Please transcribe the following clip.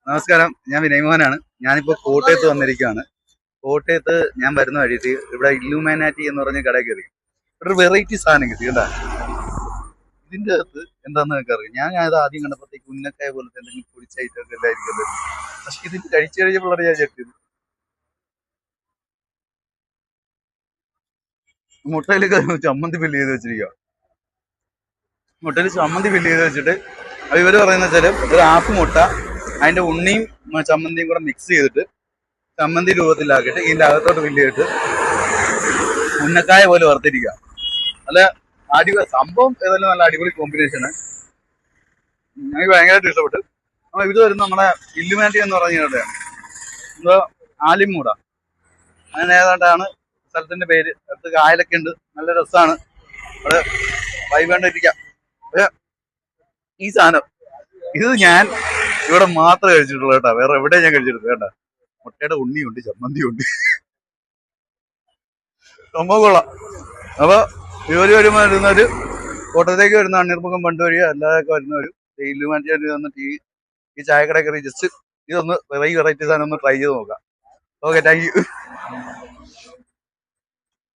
നമസ്കാരം, ഞാൻ വിനയ്മോഹനാണ്. ഞാനിപ്പോ കോട്ടയത്ത് വന്നിരിക്കുകയാണ്. കോട്ടയത്ത് ഞാൻ വരുന്ന വഴിക്ക് ഇവിടെ ഇല്ലുമാനാറ്റി എന്ന് പറഞ്ഞ കടയിൽ കയറി ഒരു വെറൈറ്റി സാധനം കിട്ടി കേട്ടാ. ഇതിന്റെ അകത്ത് എന്താന്ന് നിങ്ങൾക്ക് അറിയാം. ഞാൻ അത് ആദ്യം കണ്ടപ്പോഴത്തേക്ക് ഉന്നക്കായ പോലത്തെ എന്തെങ്കിലും പൊടിച്ച ഐറ്റം എല്ലായിരിക്കും. പക്ഷെ ഇതിന് കഴിച്ചു കഴിഞ്ഞപ്പോഴാണ് ഞാൻ ചെട്ടിയത്. മുട്ടയിലൊക്കെ ചമ്മന്തി ഫില്ല് ചെയ്ത് വെച്ചിരിക്കുക. മുട്ടയിൽ ചമ്മന്തി ഫില്ല് ചെയ്ത് വെച്ചിട്ട് ഇവര് പറയുന്ന വെച്ചാല് ഒരു ഹാഫ് മുട്ട അതിന്റെ ഉണ്ണിയും ചമ്മന്തിയും കൂടെ മിക്സ് ചെയ്തിട്ട് ചമ്മന്തി രൂപത്തിലാക്കിയിട്ട് ഇതിന്റെ അകത്തോട്ട് ഫില്ല് ചെയ്തിട്ട് ഉന്നക്കായ പോലെ വറുത്തിരിക്കുക. നല്ല അടിപൊളി സംഭവം. ഏതായാലും നല്ല അടിപൊളി കോമ്പിനേഷന്. എനിക്ക് ഭയങ്കരമായിട്ട് ഇഷ്ടപ്പെട്ടു. അപ്പൊ ഇത് വരുന്ന നമ്മുടെ ഇല്ലുമാറ്റി എന്ന് പറഞ്ഞ എന്തോ ആലിമൂട അങ്ങനെ ഏതാണ്ടാണ് സ്ഥലത്തിന്റെ പേര്. അടുത്ത് കായലൊക്കെ ഉണ്ട്, നല്ല രസമാണ്. അത് വൈബാണ്ടിരിക്കാം. ഈ സാധനം ഇത് ഞാൻ ഇവിടെ മാത്രമേ കഴിച്ചിട്ടുള്ളൂ കേട്ടോ, വേറെ എവിടെ ഞാൻ കഴിച്ചിട്ടില്ല കേട്ടോ. മുട്ടയുടെ ഉണ്ണിയുണ്ട്, ചമ്മന്തിയുണ്ട്, സംഭവം കൊള്ളാം. അപ്പൊ ജോലി വരുന്നവര് കോട്ടയത്തേക്ക് വരുന്ന അണ്ണീർമുഖം പണ്ട് വഴിയോ അല്ലാതൊക്കെ വരുന്നവര് ഇല്ലുമാറ്റി വന്നിട്ട് ഈ ചായക്കട കയറി ജസ്റ്റ് ഇതൊന്ന് വെറൈറ്റി സാധനം ഒന്ന് ട്രൈ ചെയ്ത് നോക്കാം. Okay, thank you.